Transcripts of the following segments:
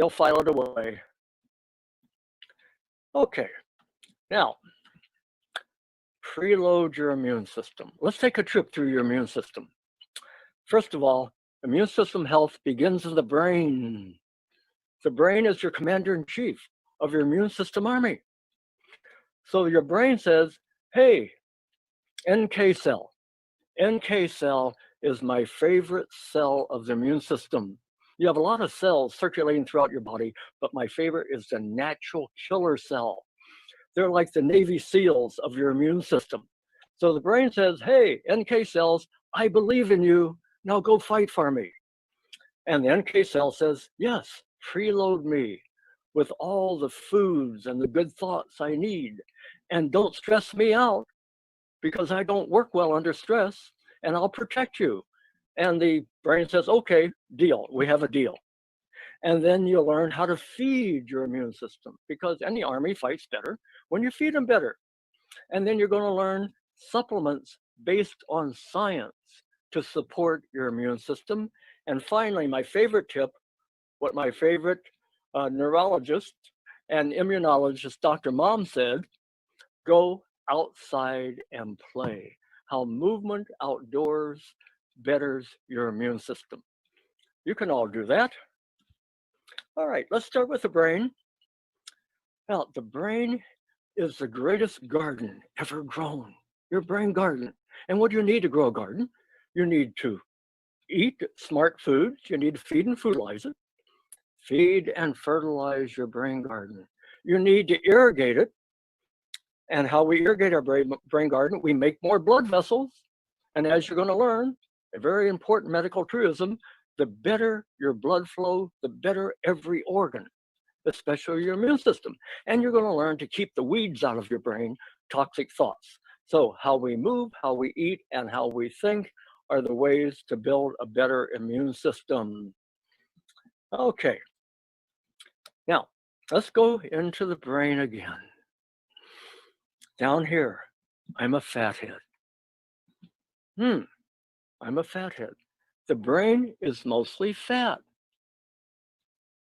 they'll file it away. Okay, now, preload your immune system. Let's take a trip through your immune system. First of all, immune system health begins in the brain. The brain is your commander-in-chief of your immune system army. So your brain says, hey, NK cell. NK cell is my favorite cell of the immune system. You have a lot of cells circulating throughout your body, but my favorite is the natural killer cell. They're like the Navy SEALs of your immune system. So the brain says, hey, NK cells, I believe in you. Now go fight for me. And the NK cell says, yes, preload me with all the foods and the good thoughts I need. And don't stress me out because I don't work well under stress, and I'll protect you. And the brain says, okay, deal, we have a deal. And then you'll learn how to feed your immune system because any army fights better when you feed them better. And then you're going to learn supplements based on science to support your immune system. And finally, my favorite tip, what my favorite neurologist and immunologist, Dr. Mom said, go outside and play. How movement outdoors betters your immune system. You can all do that. All right, let's start with the brain. Now, the brain is the greatest garden ever grown, your brain garden. And what do you need to grow a garden? You need to eat smart foods. You need to feed and fertilize it. Feed and fertilize your brain garden. You need to irrigate it. And how we irrigate our brain garden, we make more blood vessels. And as you're going to learn, a very important medical truism, the better your blood flow, the better every organ, especially your immune system. And you're going to learn to keep the weeds out of your brain, toxic thoughts. So how we move, how we eat, and how we think are the ways to build a better immune system. Okay. Now, let's go into the brain again. Down here, I'm a fathead. I'm a fathead. The brain is mostly fat.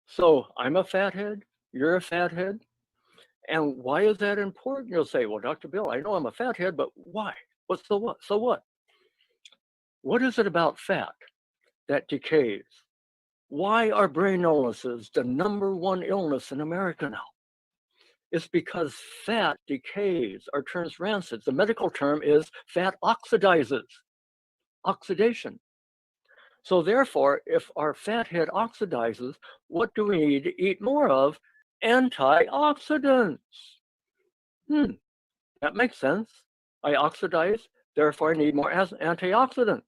So I'm a fathead, you're a fathead. And why is that important? You'll say, well, Dr. Bill, I know I'm a fathead, but why? What's the what? So what? What is it about fat that decays? Why are brain illnesses the #1 illness in America now? It's because fat decays or turns rancid. The medical term is fat oxidizes, oxidation. So therefore, if our fat head oxidizes, what do we need to eat more of? Antioxidants. That makes sense. I oxidize, therefore I need more antioxidants.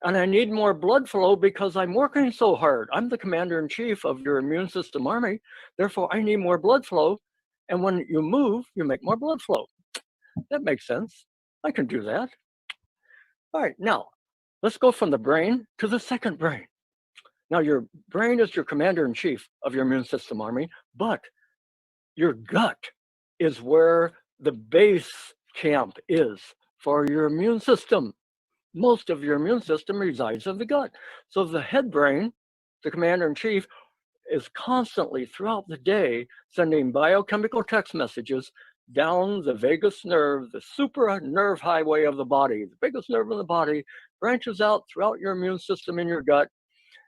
And I need more blood flow because I'm working so hard. I'm the commander-in-chief of your immune system army. Therefore, I need more blood flow. And when you move, you make more blood flow. That makes sense. I can do that. All right, now, let's go from the brain to the second brain. Now, your brain is your commander-in-chief of your immune system army, but your gut is where the base camp is for your immune system. Most of your immune system resides in the gut. So the head brain, the commander-in-chief, is constantly throughout the day sending biochemical text messages down the vagus nerve, the super nerve highway of the body, the biggest nerve in the body, branches out throughout your immune system in your gut.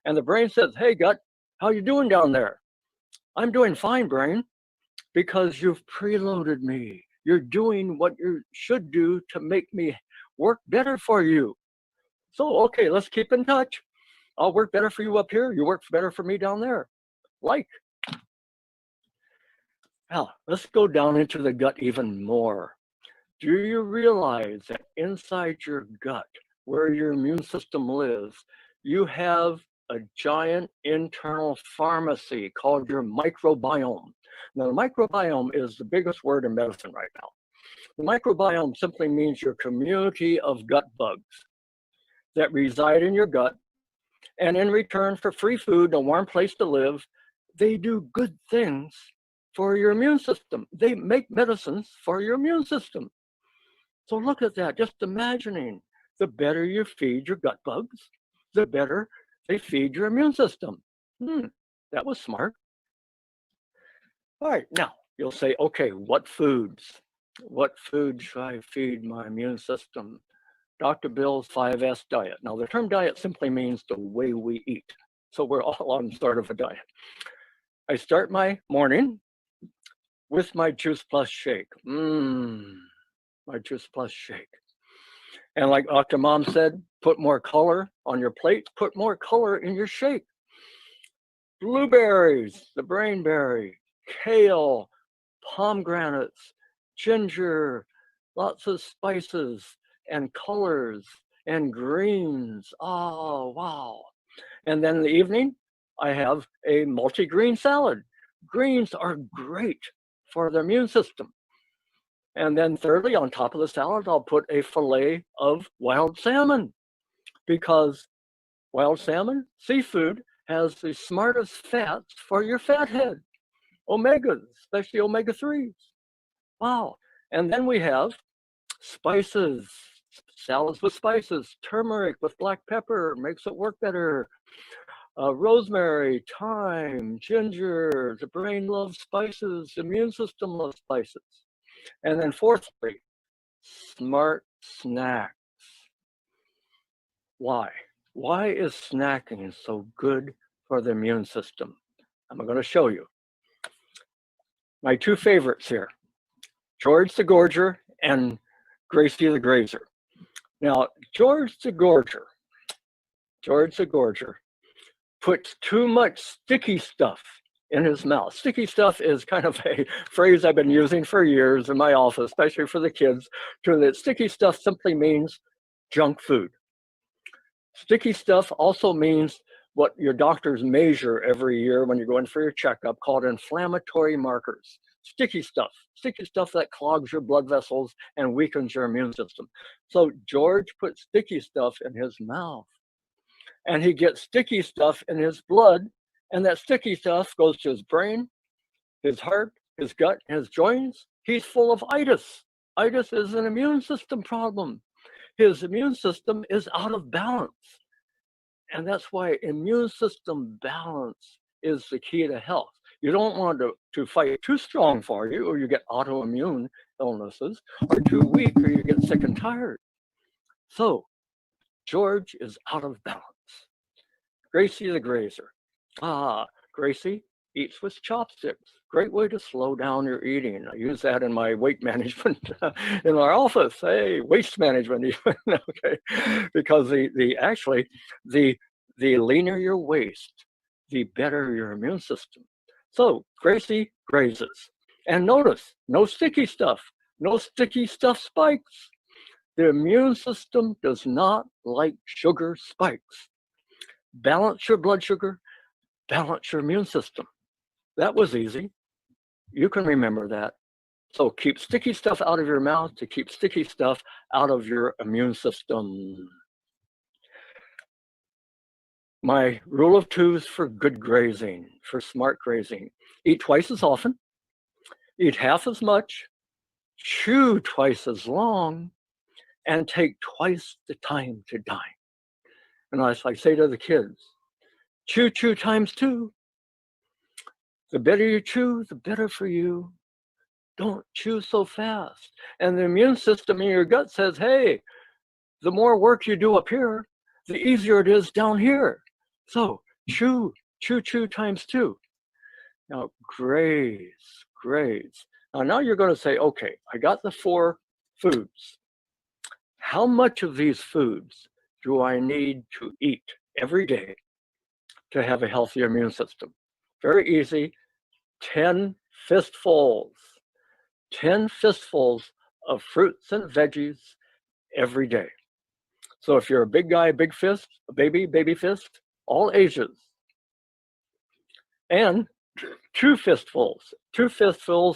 And the brain says, hey, gut, how you doing down there? I'm doing fine, brain, because you've preloaded me. You're doing what you should do to make me work better for you. So, okay, let's keep in touch. I'll work better for you up here. You work better for me down there. Like. Now, let's go down into the gut even more. Do you realize that inside your gut, where your immune system lives, you have a giant internal pharmacy called your microbiome? Now, the microbiome is the biggest word in medicine right now. The microbiome simply means your community of gut bugs that reside in your gut. And in return for free food and a warm place to live, they do good things for your immune system. They make medicines for your immune system. So look at that, just imagining the better you feed your gut bugs, the better they feed your immune system. That was smart. All right, now you'll say, okay, what foods? What food should I feed my immune system? Dr. Bill's 5S diet. Now, the term diet simply means the way we eat. So we're all on sort of a diet. I start my morning with my JuicePlus shake. My JuicePlus shake. And like Dr. Mom said, put more color on your plate, put more color in your shake. Blueberries, the brainberry, kale, pomegranates, ginger, lots of spices and colors and greens. Oh, wow. And then in the evening, I have a multi-green salad. Greens are great for the immune system. And then thirdly, on top of the salad, I'll put a fillet of wild salmon because wild salmon, seafood, has the smartest fats for your fat head, omegas, especially omega-3s. Wow. And then we have spices, salads with spices, turmeric with black pepper makes it work better. Rosemary, thyme, ginger, the brain loves spices, the immune system loves spices. And then fourthly, smart snacks. Why? Why is snacking so good for the immune system? I'm going to show you. My two favorites here, George the Gorger and Gracie the Grazer. Now, George the Gorger puts too much sticky stuff in his mouth. Sticky stuff is kind of a phrase I've been using for years in my office, especially for the kids. That sticky stuff simply means junk food. Sticky stuff also means what your doctors measure every year when you're going for your checkup, called inflammatory markers. Sticky stuff that clogs your blood vessels and weakens your immune system. So George put sticky stuff in his mouth, and he gets sticky stuff in his blood, and that sticky stuff goes to his brain, his heart, his gut, his joints. He's full of itis. Itis is an immune system problem. His immune system is out of balance. And that's why immune system balance is the key to health. You don't want to fight too strong for you, or you get autoimmune illnesses, or too weak, or you get sick and tired. So George is out of balance. Gracie the Grazer. Gracie eats with chopsticks. Great way to slow down your eating. I use that in my weight management in our office. Hey, waste management even. Okay, because the leaner your waist, the better your immune system. So Gracie grazes, and notice no sticky stuff. No sticky stuff spikes. The immune system does not like sugar spikes. Balance your blood sugar, balance your immune system. That was easy. You can remember that. So keep sticky stuff out of your mouth to keep sticky stuff out of your immune system. My rule of twos for good grazing, for smart grazing: eat twice as often, eat half as much, chew twice as long, and take twice the time to dine. And as I say to the kids, chew times two. The better you chew, the better for you. Don't chew so fast. And the immune system in your gut says, hey, the more work you do up here, the easier it is down here. So chew times two. Now graze. Now you're going to say, okay, I got the 4 foods. How much of these foods do I need to eat every day to have a healthy immune system? Very easy. 10 fistfuls. 10 fistfuls of fruits and veggies every day. So if you're a big guy, big fist, a baby fist, all ages. And 2 fistfuls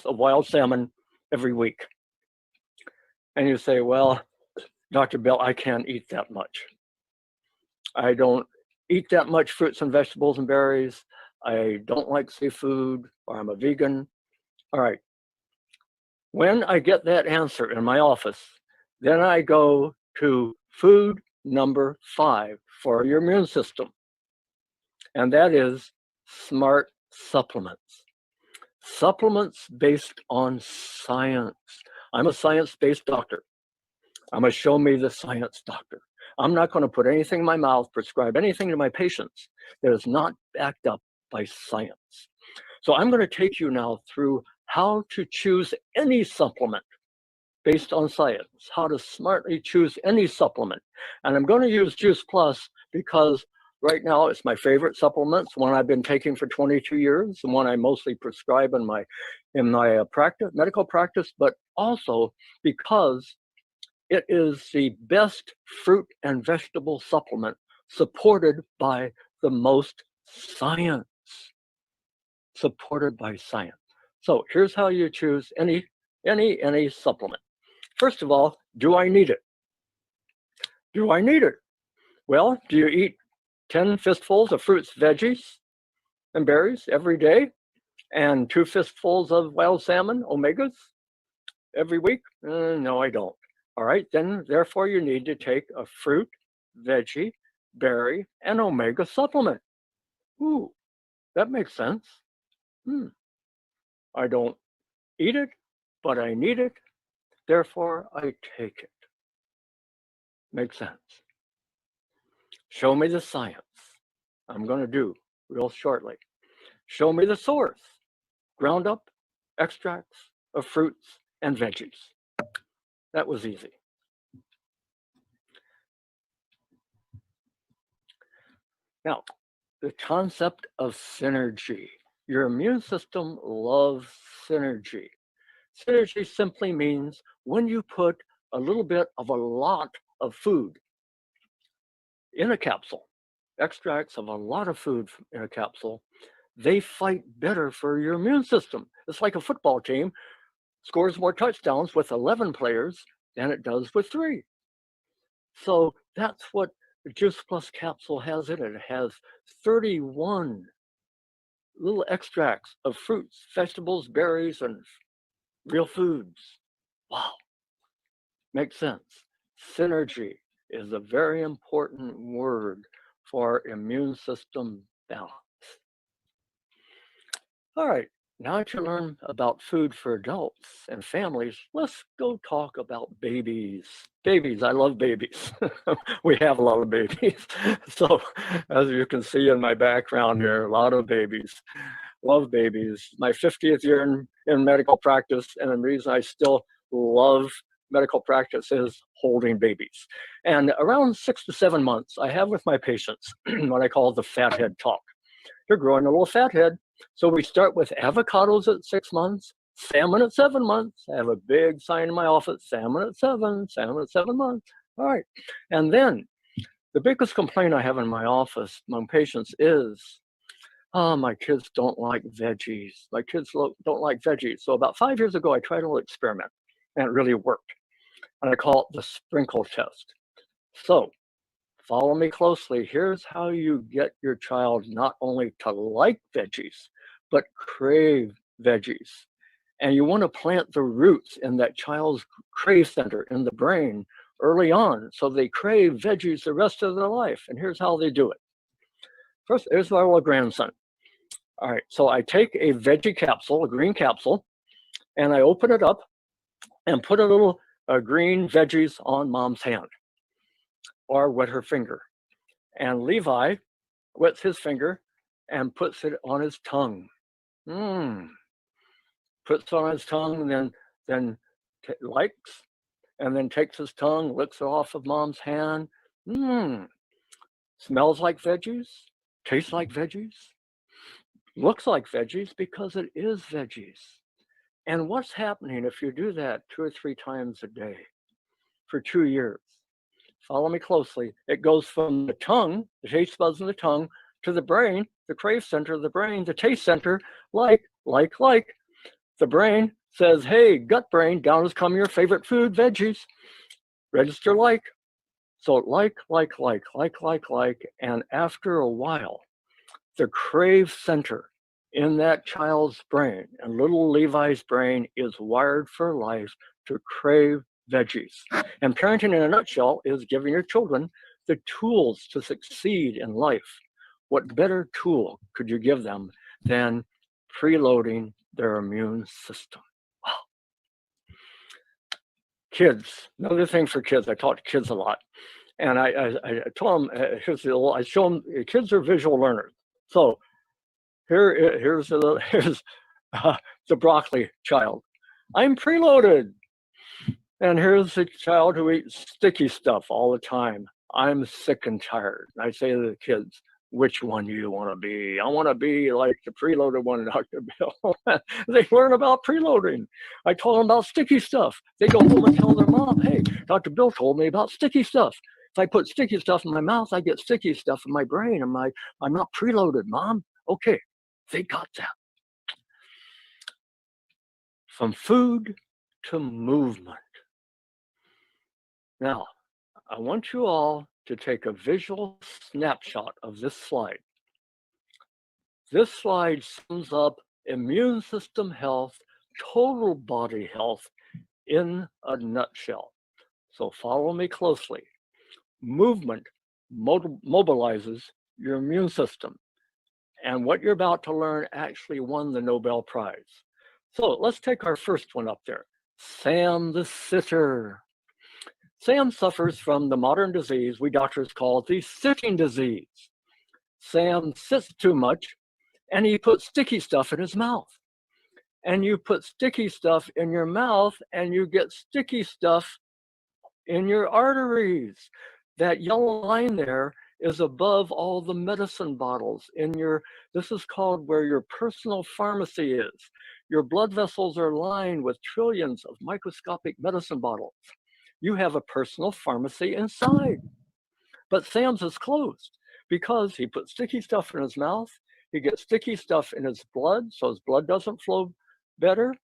of wild salmon every week. And you say, well, Dr. Bill, I can't eat that much. I don't eat that much fruits and vegetables and berries. I don't like seafood, or I'm a vegan. All right. When I get that answer in my office, then I go to food number 5 for your immune system. And that is smart supplements. Supplements based on science. I'm a science-based doctor. I'm a show me the science doctor. I'm not going to put anything in my mouth, prescribe anything to my patients that is not backed up by science. So I'm going to take you now through how to choose any supplement based on science, how to smartly choose any supplement. And I'm going to use JuicePlus because right now it's my favorite supplement. It's one I've been taking for 22 years, and one I mostly prescribe in my practice, medical practice, but also because it is the best fruit and vegetable supplement supported by the most science. Supported by science. So here's how you choose any supplement. First of all, do I need it? Do I need it? Well, do you eat 10 fistfuls of fruits, veggies, and berries every day? And 2 fistfuls of wild salmon, omegas, every week? No, I don't. All right, then therefore you need to take a fruit, veggie, berry, and omega supplement. Ooh, that makes sense. I don't eat it, but I need it, therefore I take it. Makes sense. Show me the science. I'm going to do real shortly. Show me the source. Ground up extracts of fruits and veggies. That was easy. Now, the concept of synergy. Your immune system loves synergy. Synergy simply means when you put a little bit of a lot of food in a capsule, extracts of a lot of food in a capsule, they fight better for your immune system. It's like a football team scores more touchdowns with 11 players than it does with 3. So that's what the JuicePlus capsule has in it. It has 31 little extracts of fruits, vegetables, berries, and real foods. Wow, makes sense. Synergy is a very important word for immune system balance. All right, now that you learn about food for adults and families, let's go talk about babies. Babies, I love babies. We have a lot of babies. So as you can see in my background here, a lot of babies. Love babies. My 50th year in medical practice, and the reason I still love medical practice is holding babies. And around 6 to 7 months, I have with my patients what I call the fathead talk. They're growing a little fathead. So we start with avocados at 6 months, salmon at 7 months. I have a big sign in my office, salmon at 7 months. All right. And then the biggest complaint I have in my office among patients is, oh, my kids don't like veggies. My kids don't like veggies. So about 5 years ago, I tried a little experiment, and it really worked. And I call it the sprinkle test. So follow me closely. Here's how you get your child not only to like veggies, but crave veggies. And you want to plant the roots in that child's crave center in the brain early on, so they crave veggies the rest of their life. And here's how they do it. First, here's my little grandson. All right, so I take a veggie capsule, a green capsule, and I open it up and put a little green veggies on mom's hand or wet her finger. And Levi wets his finger and puts it on his tongue. Puts it on his tongue, and then likes, and then takes his tongue, licks it off of mom's hand. Smells like veggies, tastes like veggies, looks like veggies because it is veggies. And what's happening if you do that 2 or 3 times a day for 2 years? Follow me closely. It goes from the tongue, the taste buds in the tongue, to the brain, the crave center of the brain, the taste center, like. The brain says, hey, gut brain, down has come your favorite food, veggies. Register like. So like. And after a while, the crave center in that child's brain, and little Levi's brain is wired for life to crave veggies. And parenting in a nutshell is giving your children the tools to succeed in life. What better tool could you give them than preloading their immune system. Wow. Kids, another thing for kids, I talk to kids a lot. And I told them, I show them, kids are visual learners. So here's the broccoli child. I'm preloaded. And here's the child who eats sticky stuff all the time. I'm sick and tired. I say to the kids, which one do you want to be? I want to be like the preloaded one, Dr. Bill. They learn about preloading. I told them about sticky stuff. They go home and tell their mom, hey, Dr. Bill told me about sticky stuff. If I put sticky stuff in my mouth, I get sticky stuff in my brain. I'm not preloaded, Mom. Okay, they got that. From food to movement. Now, I want you all to take a visual snapshot of this slide. This slide sums up immune system health, total body health in a nutshell. So follow me closely. Movement mobilizes your immune system. And what you're about to learn actually won the Nobel Prize. So let's take our first one up there. Sam the sitter. Sam suffers from the modern disease we doctors call the sitting disease. Sam sits too much and he puts sticky stuff in his mouth. And you put sticky stuff in your mouth and you get sticky stuff in your arteries. That yellow line there is above all the medicine bottles in your, this is called where your personal pharmacy is. Your blood vessels are lined with trillions of microscopic medicine bottles. You have a personal pharmacy inside. But Sam's is closed because he put sticky stuff in his mouth. He gets sticky stuff in his blood, so his blood doesn't flow better.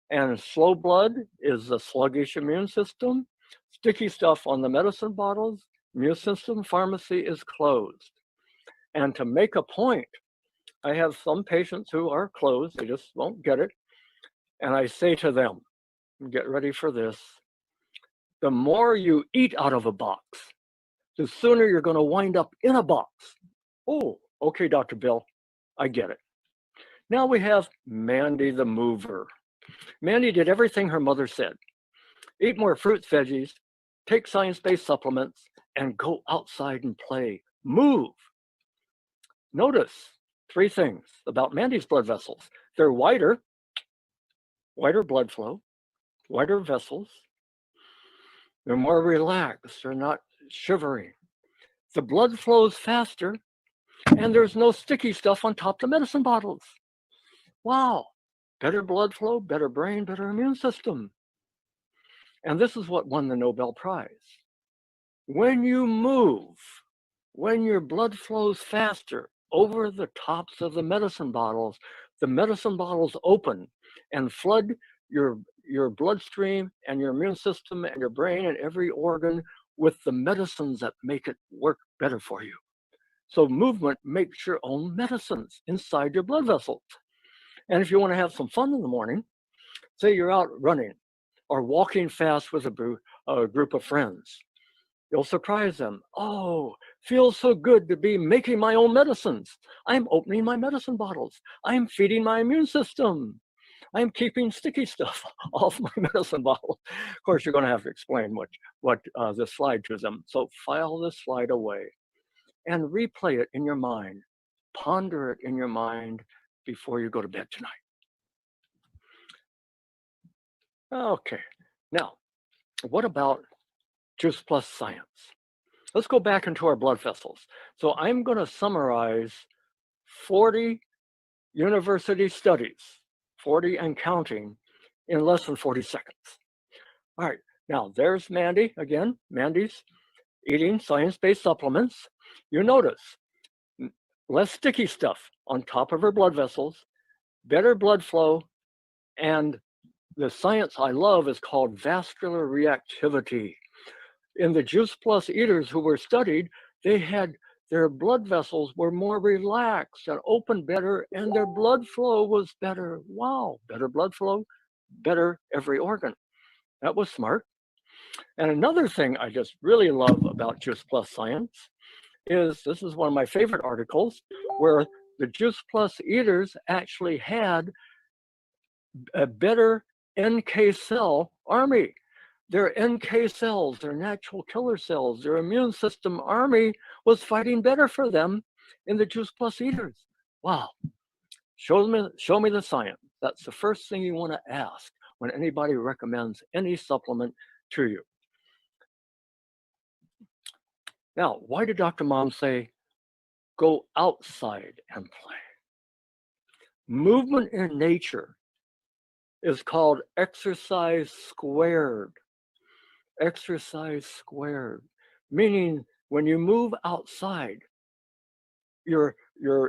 And slow blood is a sluggish immune system. Sticky stuff on the medicine bottles, immune system pharmacy is closed. And to make a point, I have some patients who are closed, they just won't get it. And I say to them, get ready for this. The more you eat out of a box, the sooner you're going to wind up in a box. Oh, okay, Dr. Bill, I get it. Now we have Mandy the mover. Mandy did everything her mother said. Eat more fruits, veggies, take science-based supplements, and go outside and play. Move. Notice 3 things about Mandy's blood vessels. They're wider blood flow, wider vessels. They're more relaxed. They're not shivering. The blood flows faster, and there's no sticky stuff on top of the medicine bottles. Wow. Better blood flow, better brain, better immune system. And this is what won the Nobel Prize. When you move, when your blood flows faster over the tops of the medicine bottles open and flood your bloodstream and your immune system and your brain and every organ with the medicines that make it work better for you. So movement makes your own medicines inside your blood vessels. And if you want to have some fun in the morning, say you're out running or walking fast with a group of friends, you'll surprise them. Oh, feels so good to be making my own medicines. I'm opening my medicine bottles. I'm feeding my immune system. I'm keeping sticky stuff off my medicine bottle. Of course, you're going to have to explain what this slide to them. So file this slide away and replay it in your mind. Ponder it in your mind before you go to bed tonight. Okay, now, what about JuicePlus science? Let's go back into our blood vessels. So I'm going to summarize 40 university studies, 40 and counting, in less than 40 seconds. All right, now there's Mandy again. Mandy's eating science-based supplements. You notice less sticky stuff on top of her blood vessels, better blood flow, and the science I love is called vascular reactivity. In the JuicePlus eaters who were studied, their blood vessels were more relaxed and opened better, and their blood flow was better. Wow, better blood flow, better every organ. That was smart. And another thing I just really love about JuicePlus science is, this is one of my favorite articles, where the JuicePlus eaters actually had a better NK cell army. Their NK cells, their natural killer cells, their immune system army was fighting better for them in the JuicePlus eaters. Wow. Show me the science. That's the first thing you want to ask when anybody recommends any supplement to you. Now, why did Dr. Mom say, go outside and play? Movement in nature is called exercise squared. Exercise squared, meaning when you move outside, your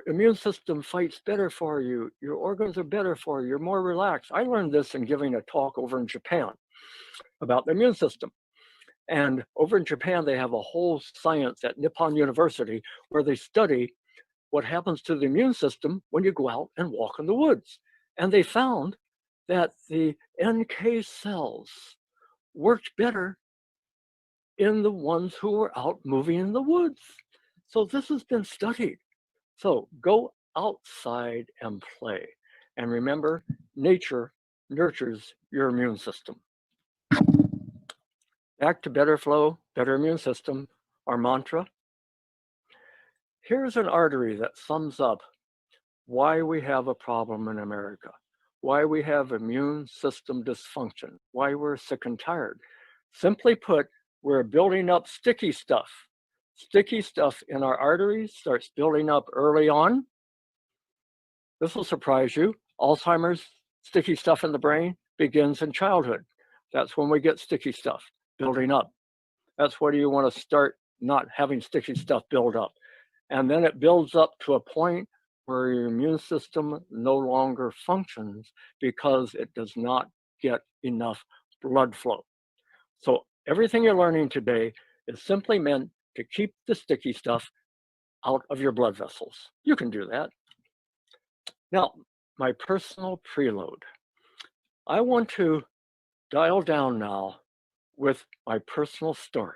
immune system fights better for you, your organs are better for you, you're more relaxed. I learned this in giving a talk over in Japan about the immune system. And over in Japan, they have a whole science at Nippon University where they study what happens to the immune system when you go out and walk in the woods. And they found that the NK cells worked better in the ones who were out moving in the woods. So this has been studied. So go outside and play. And remember, nature nurtures your immune system. Back to better flow, better immune system, our mantra. Here's an artery that sums up why we have a problem in America, why we have immune system dysfunction, why we're sick and tired. Simply put, we're building up sticky stuff. Sticky stuff in our arteries starts building up early on. This will surprise you. Alzheimer's, sticky stuff in the brain begins in childhood. That's when we get sticky stuff building up. That's where you want to start not having sticky stuff build up. And then it builds up to a point where your immune system no longer functions because it does not get enough blood flow. So everything you're learning today is simply meant to keep the sticky stuff out of your blood vessels. You can do that. Now, my personal preload. I want to dial down now with my personal story.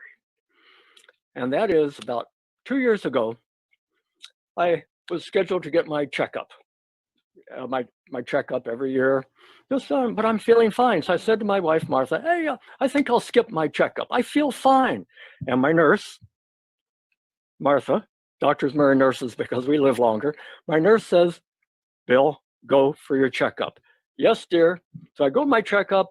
And that is about 2 years ago, I was scheduled to get my checkup, my checkup every year. But I'm feeling fine. So I said to my wife, Martha, hey, I think I'll skip my checkup. I feel fine. And my nurse, Martha, doctors marry nurses because we live longer. My nurse says, Bill, go for your checkup. Yes, dear. So I go to my checkup.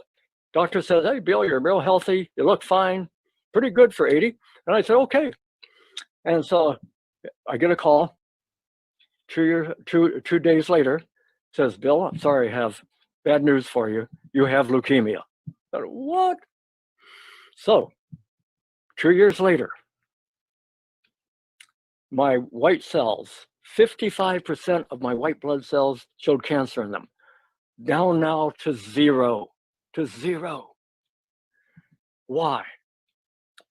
Doctor says, hey, Bill, you're real healthy. You look fine. Pretty good for 80. And I said, okay. And so I get a call 2 days later. Says, Bill, I'm sorry, I have bad news for you. You have leukemia. I said, what? So 2 years later, my white cells, 55% of my white blood cells showed cancer in them. Down now to zero. Why?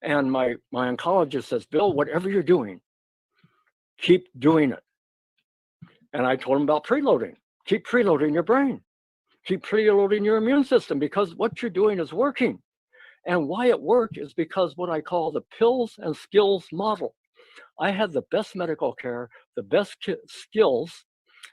And my oncologist says, Bill, whatever you're doing, keep doing it. And I told him about preloading. Keep preloading your brain. Keep preloading your immune system because what you're doing is working. And why it worked is because what I call the pills and skills model. I had the best medical care, the best skills,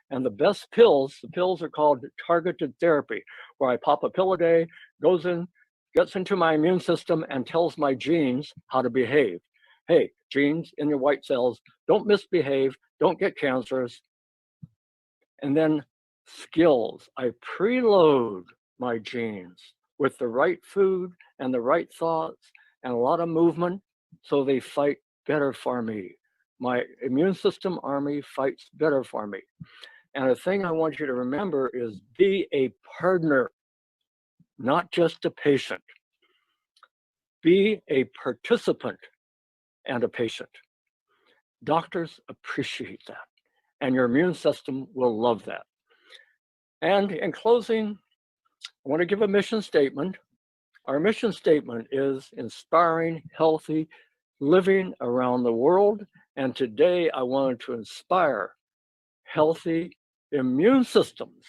and the best pills. The pills are called targeted therapy, where I pop a pill a day, goes in, gets into my immune system, and tells my genes how to behave. Hey, genes in your white cells, don't misbehave, don't get cancerous. And then skills. I preload my genes with the right food and the right thoughts and a lot of movement so they fight better for me. My immune system army fights better for me. And the thing I want you to remember is be a partner, not just a patient. Be a participant and a patient. Doctors appreciate that, and your immune system will love that. And in closing, I want to give a mission statement. Our mission statement is inspiring healthy living around the world. And today I wanted to inspire healthy immune systems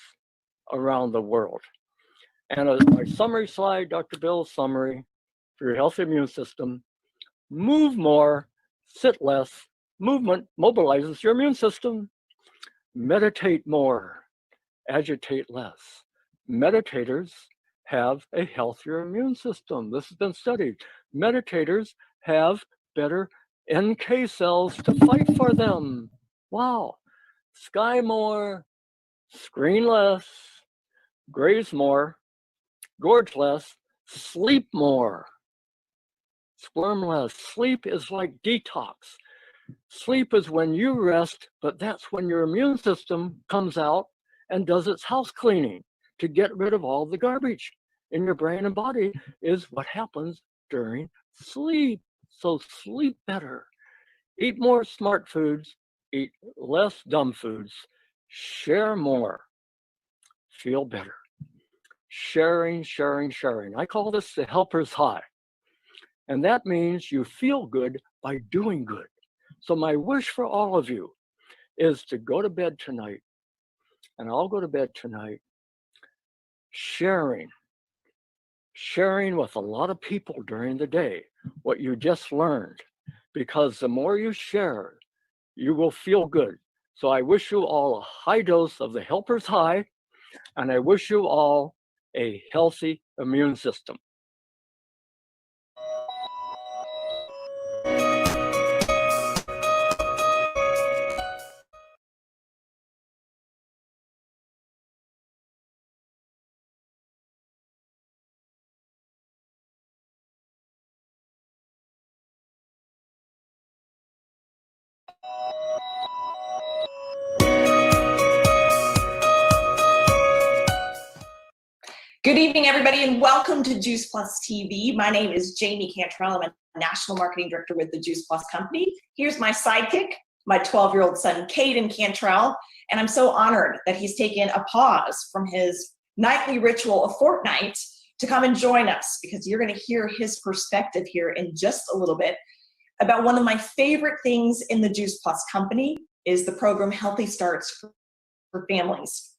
around the world. And as my summary slide, Dr. Bill's summary for your healthy immune system, move more, sit less. Movement mobilizes your immune system. Meditate more, agitate less. meditators have a healthier immune system. This has been studied. Meditators have better NK cells to fight for them. Wow. Sky more, screen less, graze more, gorge less, sleep more, squirm less. Sleep is like detox. Sleep is when you rest, but that's when your immune system comes out and does its house cleaning to get rid of all the garbage in your brain and body is what happens during sleep. So sleep better. Eat more smart foods, eat less dumb foods, share more, feel better. Sharing, sharing, sharing. I call this the helper's high. And that means you feel good by doing good. So my wish for all of you is to go to bed tonight, and I'll go to bed tonight, sharing with a lot of people during the day what you just learned, because the more you share, you will feel good. So I wish you all a high dose of the helper's high, and I wish you all a healthy immune system. Good evening, everybody, and welcome to JuicePlus TV. My name is Jamie Cantrell. I'm a National Marketing Director with the JuicePlus Company. Here's my sidekick, my 12-year-old son, Caden Cantrell, and I'm so honored that he's taken a pause from his nightly ritual of Fortnite to come and join us, because you're going to hear his perspective here in just a little bit about one of my favorite things in the JuicePlus Company is the program Healthy Starts for Families.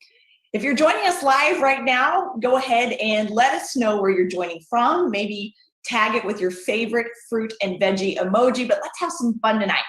If you're joining us live right now, go ahead and let us know where you're joining from. Maybe tag it with your favorite fruit and veggie emoji, but let's have some fun tonight.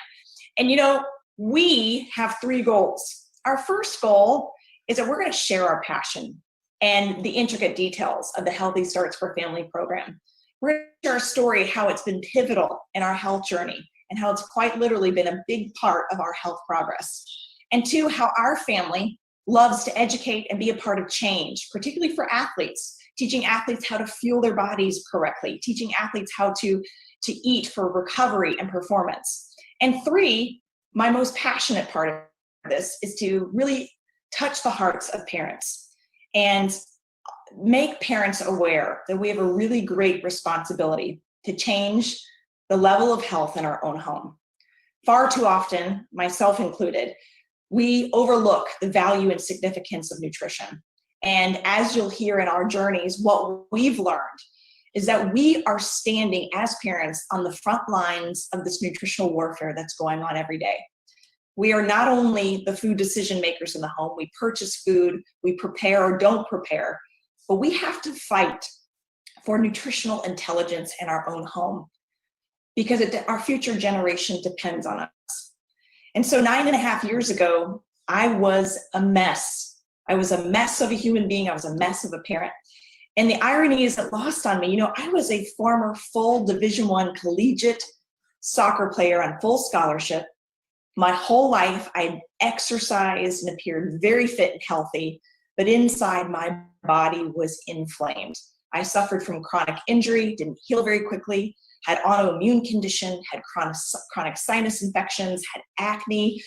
And you know, we have 3 goals. Our first goal is that we're going to share our passion and the intricate details of the Healthy Starts for Family program. We're going to share a story how it's been pivotal in our health journey and how it's quite literally been a big part of our health progress. And 2, how our family loves to educate and be a part of change, particularly for athletes, teaching athletes how to fuel their bodies correctly, teaching athletes how to eat for recovery and performance. And 3, my most passionate part of this is to really touch the hearts of parents and make parents aware that we have a really great responsibility to change the level of health in our own home. Far too often, myself included, we overlook the value and significance of nutrition. And as you'll hear in our journeys, what we've learned is that we are standing as parents on the front lines of this nutritional warfare that's going on every day. We are not only the food decision makers in the home, we purchase food, we prepare or don't prepare, but we have to fight for nutritional intelligence in our own home, because our future generation depends on us. And so 9.5 years ago, I was a mess. I was a mess of a human being. I was a mess of a parent. And the irony isn't lost on me. You know, I was a former full Division I collegiate soccer player on full scholarship. My whole life, I exercised and appeared very fit and healthy, but inside my body was inflamed. I suffered from chronic injury, didn't heal very quickly, had autoimmune condition, had chronic sinus infections, had acne.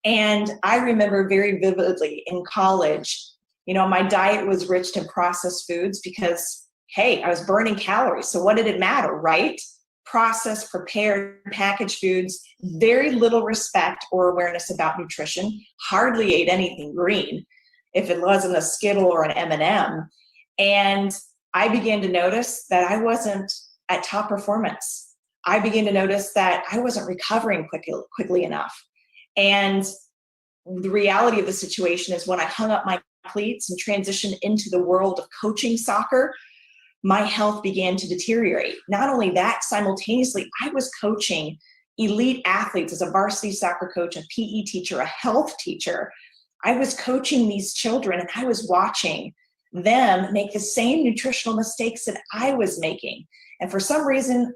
And I remember very vividly in college, you know, my diet was rich in processed foods because, hey, I was burning calories. So what did it matter, right? Processed, prepared, packaged foods, very little respect or awareness about nutrition, hardly ate anything green if it wasn't a Skittle or an M&M. And I began to notice that I wasn't at top performance. I began to notice that I wasn't recovering quickly enough. And the reality of the situation is when I hung up my cleats and transitioned into the world of coaching soccer, my health began to deteriorate. Not only that, simultaneously, I was coaching elite athletes as a varsity soccer coach, a PE teacher, a health teacher. I was coaching these children and I was watching them make the same nutritional mistakes that I was making. And for some reason,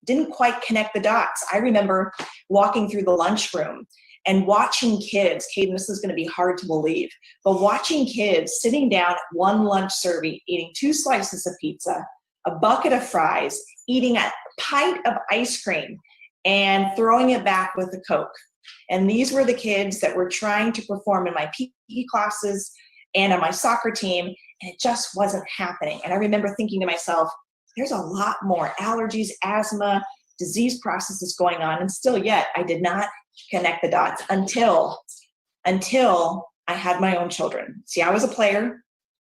didn't quite connect the dots. I remember walking through the lunchroom and watching kids, Caden, this is gonna be hard to believe, but watching kids sitting down at one lunch serving, eating 2 slices of pizza, a bucket of fries, eating a pint of ice cream, and throwing it back with a Coke. And these were the kids that were trying to perform in my PE classes and on my soccer team, and it just wasn't happening. And I remember thinking to myself, there's a lot more allergies, asthma, disease processes going on, and still yet I did not connect the dots until I had my own children. See, I was a player,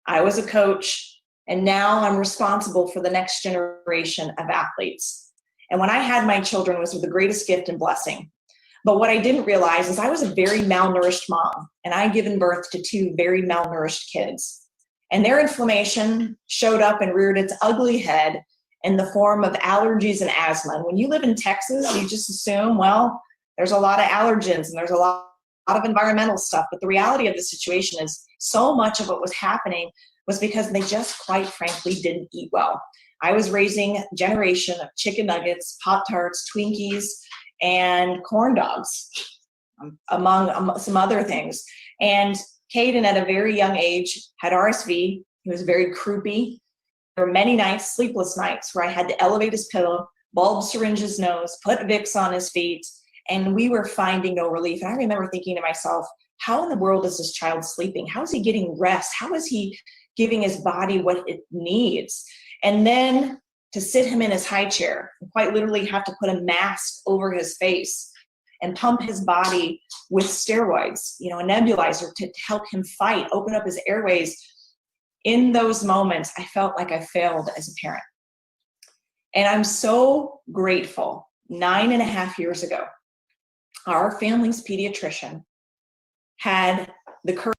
I was a coach, and now I'm responsible for the next generation of athletes. And when I had my children, it was the greatest gift and blessing. But what I didn't realize is I was a very malnourished mom, and I had given birth to 2 very malnourished kids. And their inflammation showed up and reared its ugly head in the form of allergies and asthma. And when you live in Texas, you just assume, well, there's a lot of allergens and there's a lot of environmental stuff. But the reality of the situation is so much of what was happening was because they just, quite frankly, didn't eat well. I was raising a generation of chicken nuggets, Pop-Tarts, Twinkies, and corn dogs, among some other things. And Caden, at a very young age, had RSV. He was very croupy. There were many nights, sleepless nights, where I had to elevate his pillow, bulb syringe his nose, put Vicks on his feet, and we were finding no relief. And I remember thinking to myself, how in the world is this child sleeping? How is he getting rest? How is he giving his body what it needs? And then to sit him in his high chair, and quite literally have to put a mask over his face and pump his body with steroids, a nebulizer to help him fight, open up his airways. In those moments, I felt like I failed as a parent. And I'm so grateful. 9.5 years ago, our family's pediatrician had the courage